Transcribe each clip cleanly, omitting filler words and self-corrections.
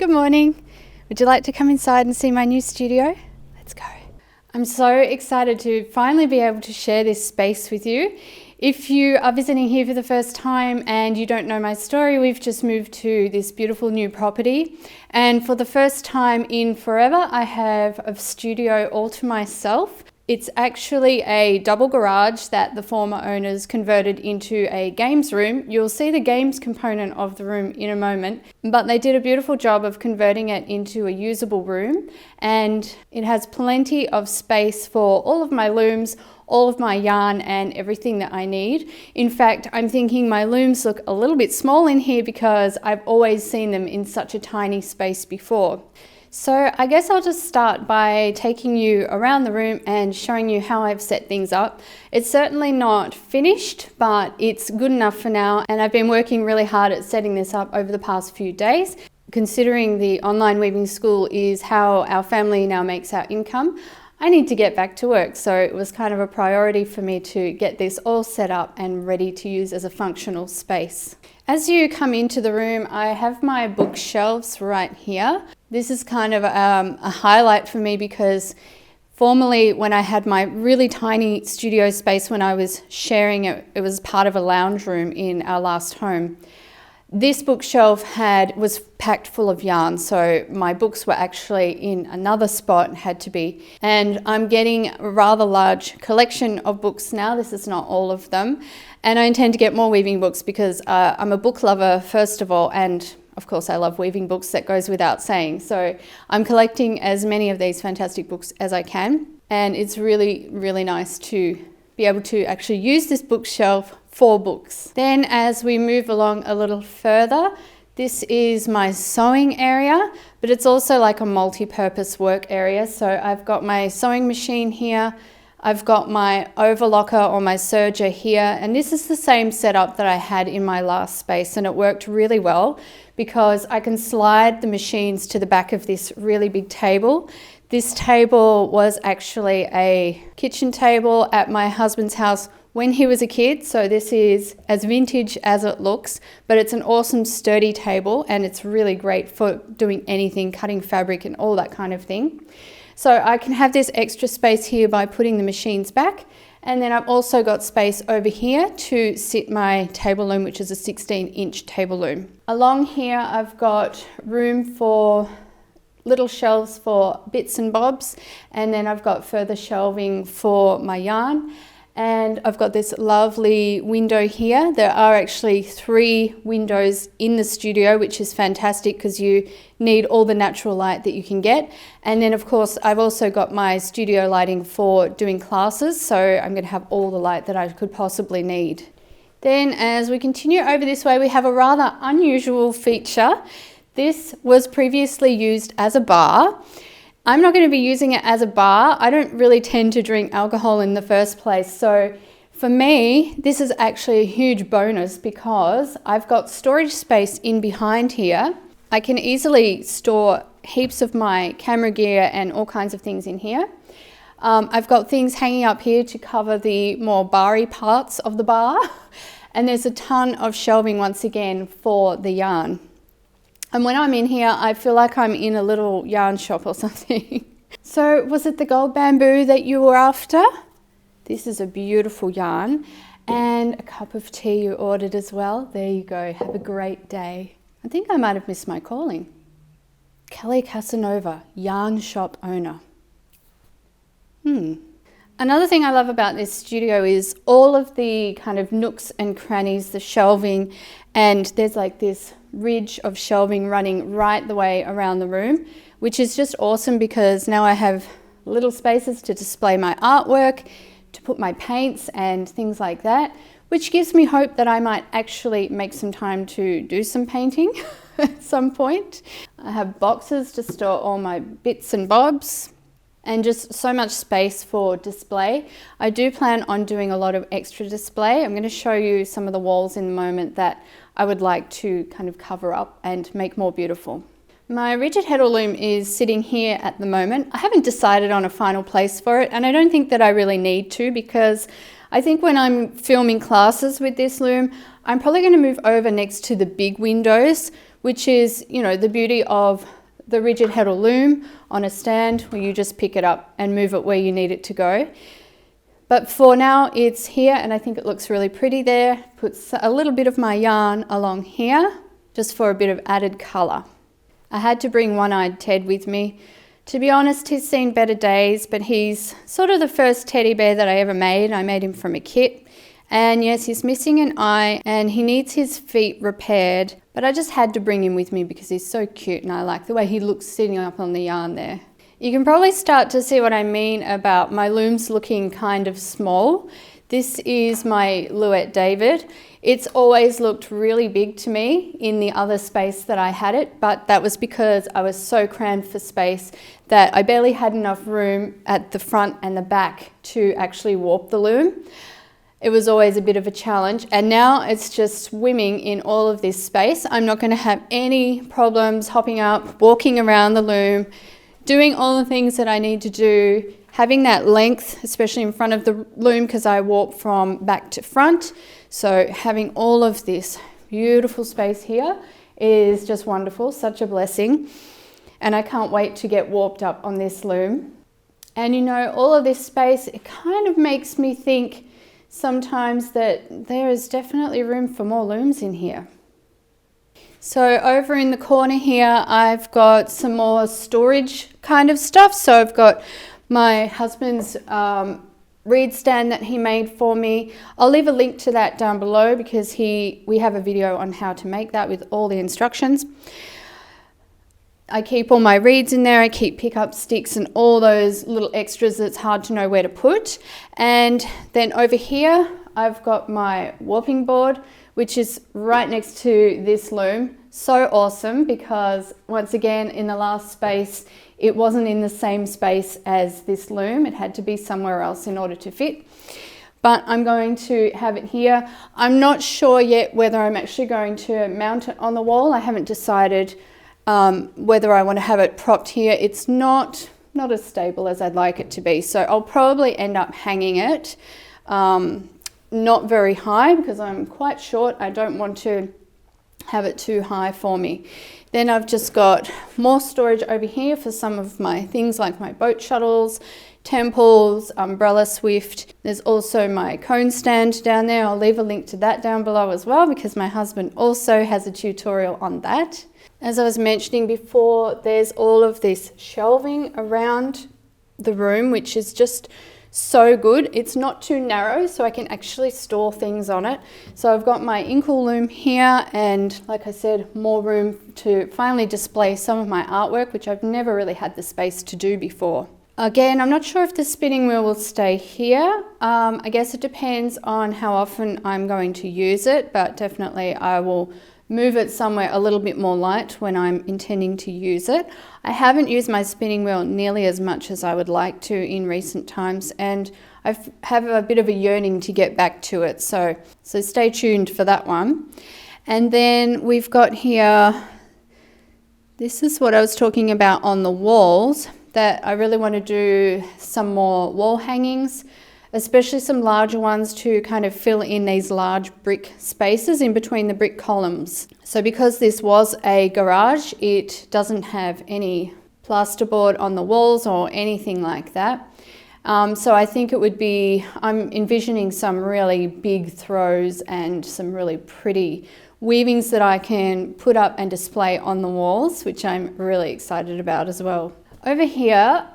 Good morning. Would you like to come inside and see my new studio? Let's go. I'm so excited to finally be able to share this space with you. If you are visiting here for the first time and you don't know my story, we've just moved to this beautiful new property. And for the first time in forever, I have a studio all to myself. It's actually a double garage that the former owners converted into a games room. You'll see the games component of the room in a moment, but they did a beautiful job of converting it into a usable room, and it has plenty of space for all of my looms, all of my yarn and everything that I need. In fact, I'm thinking my looms look a little bit small in here because I've always seen them in such a tiny space before. So I guess I'll just start by taking you around the room and showing you how I've set things up. It's certainly not finished, but it's good enough for now, and I've been working really hard at setting this up over the past few days. Considering the online weaving school is how our family now makes our income, I need to get back to work, so it was kind of a priority for me to get this all set up and ready to use as a functional space. As you come into the room, I have my bookshelves right here. This is kind of a highlight for me because formerly when I had my really tiny studio space when I was sharing it, it was part of a lounge room in our last home. This bookshelf was packed full of yarn, so my books were actually in another spot, had to be. And I'm getting a rather large collection of books now. This is not all of them. And I intend to get more weaving books because I'm a book lover, first of all, and of course I love weaving books, that goes without saying. So I'm collecting as many of these fantastic books as I can. And it's really, really nice to be able to actually use this bookshelf for books. Then as we move along a little further, this is my sewing area, but it's also like a multi-purpose work area. So I've got my sewing machine here, I've got my overlocker or my serger here, and this is the same setup that I had in my last space, and it worked really well because I can slide the machines to the back of this really big table. This table was actually a kitchen table at my husband's house when he was a kid, so this is as vintage as it looks, but it's an awesome sturdy table and it's really great for doing anything, cutting fabric and all that kind of thing. So I can have this extra space here by putting the machines back, and then I've also got space over here to sit my table loom, which is a 16-inch table loom. Along here I've got room for little shelves for bits and bobs, and then I've got further shelving for my yarn. And I've got this lovely window here. There are actually 3 windows in the studio, which is fantastic because you need all the natural light that you can get. And then of course I've also got my studio lighting for doing classes, so I'm going to have all the light that I could possibly need. Then as we continue over this way, we have a rather unusual feature. This was previously used as a bar. I'm not going to be using it as a bar. I don't really tend to drink alcohol in the first place. So for me, this is actually a huge bonus because I've got storage space in behind here. I can easily store heaps of my camera gear and all kinds of things in here. I've got things hanging up here to cover the more bar-y parts of the bar. And there's a ton of shelving once again for the yarn. And when I'm in here, I feel like I'm in a little yarn shop or something. So was it the gold bamboo that you were after? This is a beautiful yarn, and a cup of tea you ordered as well. There you go, have a great day. I think I might have missed my calling. Kelly Casanova, yarn shop owner. Another thing I love about this studio is all of the kind of nooks and crannies, the shelving, and there's like this ridge of shelving running right the way around the room, which is just awesome because now I have little spaces to display my artwork, to put my paints and things like that, which gives me hope that I might actually make some time to do some painting at some point. I have boxes to store all my bits and bobs, and just so much space for display. I do plan on doing a lot of extra display. I'm going to show you some of the walls in a moment that I would like to kind of cover up and make more beautiful. My rigid heddle loom is sitting here at the moment. I haven't decided on a final place for it, and I don't think that I really need to because I think when I'm filming classes with this loom, I'm probably going to move over next to the big windows, which is, you know, the beauty of the rigid heddle loom on a stand where you just pick it up and move it where you need it to go. But for now it's here, and I think it looks really pretty there. Puts a little bit of my yarn along here just for a bit of added colour. I had to bring One-Eyed Ted with me. To be honest, he's seen better days, but he's sort of the first teddy bear that I ever made. I made him from a kit. And yes, he's missing an eye and he needs his feet repaired, but I just had to bring him with me because he's so cute and I like the way he looks sitting up on the yarn there. You can probably start to see what I mean about my looms looking kind of small. This is my Louet David. It's always looked really big to me in the other space that I had it, but that was because I was so crammed for space that I barely had enough room at the front and the back to actually warp the loom. It was always a bit of a challenge, and now it's just swimming in all of this space. I'm not going to have any problems hopping up, walking around the loom, doing all the things that I need to do, having that length, especially in front of the loom because I warp from back to front. So having all of this beautiful space here is just wonderful, such a blessing. And I can't wait to get warped up on this loom. And you know, all of this space, it kind of makes me think sometimes that there is definitely room for more looms in here. So over in the corner here, I've got some more storage kind of stuff. So I've got my husband's reed stand that he made for me. I'll leave a link to that down below because we have a video on how to make that with all the instructions. I keep all my reeds in there, I keep pickup sticks and all those little extras that's hard to know where to put. And then over here, I've got my warping board, which is right next to this loom. So awesome because once again, in the last space, it wasn't in the same space as this loom. It had to be somewhere else in order to fit. But I'm going to have it here. I'm not sure yet whether I'm actually going to mount it on the wall. I haven't decided whether I want to have it propped here. It's not as stable as I'd like it to be. So I'll probably end up hanging it, not very high because I'm quite short. I don't want to have it too high for me. Then I've just got more storage over here for some of my things like my boat shuttles, temples, umbrella swift. There's also my cone stand down there. I'll leave a link to that down below as well because my husband also has a tutorial on that. As I was mentioning before, there's all of this shelving around the room, which is just so good. It's not too narrow, so I can actually store things on it. So I've got my Inkle Loom here, and like I said, more room to finally display some of my artwork, which I've never really had the space to do before. Again, I'm not sure if the spinning wheel will stay here. I guess it depends on how often I'm going to use it, but definitely I will move it somewhere a little bit more light when I'm intending to use it. I haven't used my spinning wheel nearly as much as I would like to in recent times, and I have a bit of a yearning to get back to it, so stay tuned for that one. And then we've got here, this is what I was talking about on the walls, that I really want to do some more wall hangings, especially some larger ones to kind of fill in these large brick spaces in between the brick columns. So because this was a garage, it doesn't have any plasterboard on the walls or anything like that. So I think it would be, I'm envisioning some really big throws and some really pretty weavings that I can put up and display on the walls, which I'm really excited about as well. Over here,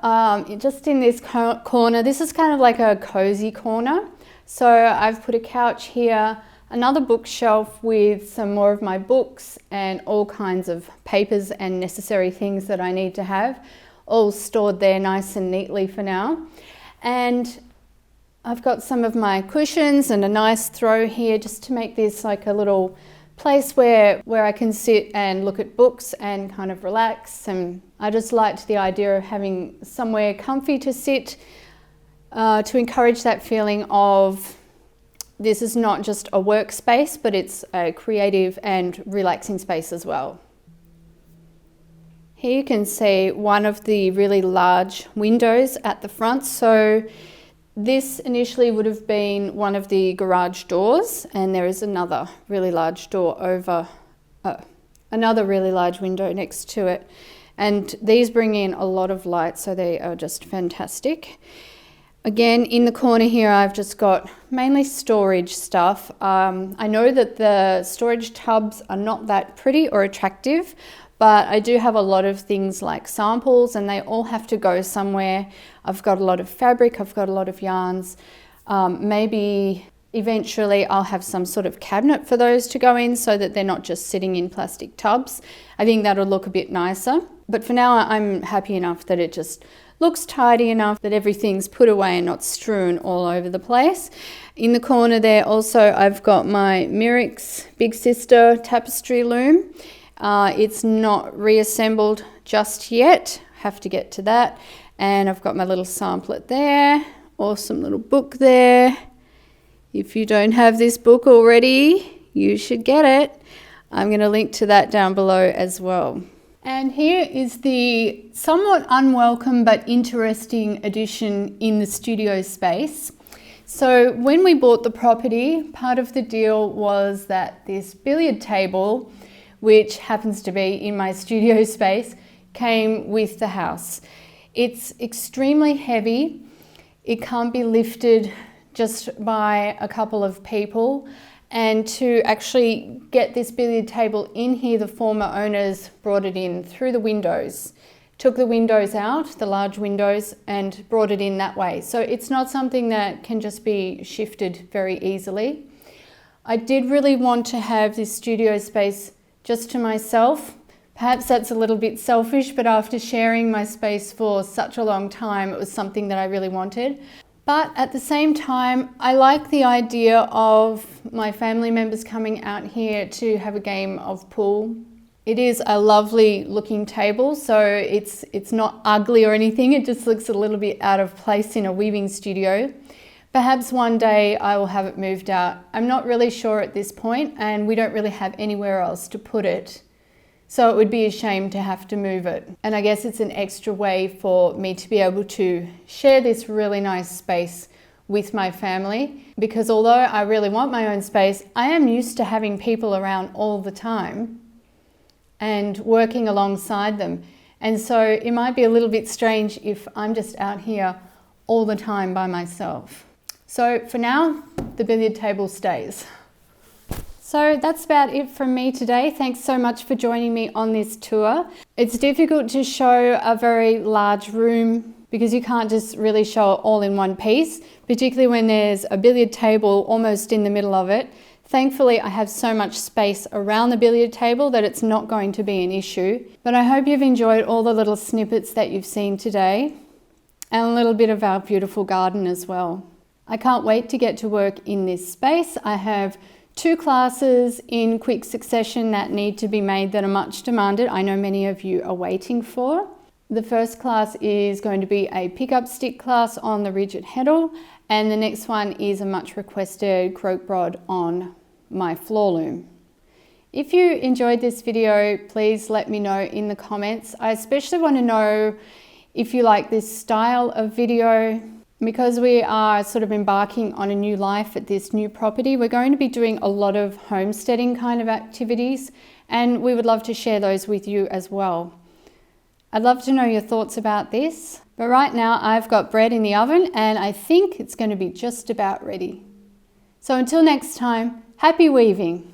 just in this corner, this is kind of like a cozy corner. So I've put a couch here, another bookshelf with some more of my books and all kinds of papers and necessary things that I need to have, all stored there nice and neatly for now. And I've got some of my cushions and a nice throw here just to make this like a little place where I can sit and look at books and kind of relax. And I just liked the idea of having somewhere comfy to sit, to encourage that feeling of this is not just a workspace, but it's a creative and relaxing space as well. Here you can see one of the really large windows at the front. So This initially would have been one of the garage doors, and there is another really large door over, another really large window next to it. And these bring in a lot of light, so they are just fantastic. Again, in the corner here, I've just got mainly storage stuff. I know that the storage tubs are not that pretty or attractive, but I do have a lot of things like samples, and they all have to go somewhere. I've got a lot of fabric, I've got a lot of yarns. Maybe eventually I'll have some sort of cabinet for those to go in so that they're not just sitting in plastic tubs. I think that'll look a bit nicer. But for now, I'm happy enough that it just looks tidy enough that everything's put away and not strewn all over the place. In the corner there also, I've got my Mirrix Big Sister Tapestry Loom. It's not reassembled just yet, have to get to that. And I've got my little Sampleit there, awesome little book there. If you don't have this book already, you should get it. I'm going to link to that down below as well. And here is the somewhat unwelcome but interesting addition in the studio space. So when we bought the property, part of the deal was that this billiard table, which happens to be in my studio space, came with the house. It's extremely heavy. It can't be lifted just by a couple of people. And to actually get this billiard table in here, the former owners brought it in through the windows, took the windows out, the large windows, and brought it in that way. So it's not something that can just be shifted very easily. I did really want to have this studio space just to myself. Perhaps that's a little bit selfish, but after sharing my space for such a long time, it was something that I really wanted. But at the same time, I like the idea of my family members coming out here to have a game of pool. It is a lovely looking table, so it's not ugly or anything. It just looks a little bit out of place in a weaving studio. Perhaps one day I will have it moved out. I'm not really sure at this point, and we don't really have anywhere else to put it. So it would be a shame to have to move it. And I guess it's an extra way for me to be able to share this really nice space with my family, because although I really want my own space, I am used to having people around all the time and working alongside them. And so it might be a little bit strange if I'm just out here all the time by myself. So for now, the billiard table stays. So that's about it from me today. Thanks so much for joining me on this tour. It's difficult to show a very large room because you can't just really show it all in one piece, particularly when there's a billiard table almost in the middle of it. Thankfully, I have so much space around the billiard table that it's not going to be an issue. But I hope you've enjoyed all the little snippets that you've seen today and a little bit of our beautiful garden as well. I can't wait to get to work in this space. I have 2 classes in quick succession that need to be made that are much demanded. I know many of you are waiting for. The first class is going to be a pick-up stick class on the rigid heddle, and the next one is a much requested Krokbragd on my floor loom. If you enjoyed this video, please let me know in the comments. I especially want to know if you like this style of video. Because we are sort of embarking on a new life at this new property, we're going to be doing a lot of homesteading kind of activities, and we would love to share those with you as well. I'd love to know your thoughts about this, but right now I've got bread in the oven and I think it's going to be just about ready. So until next time, happy weaving!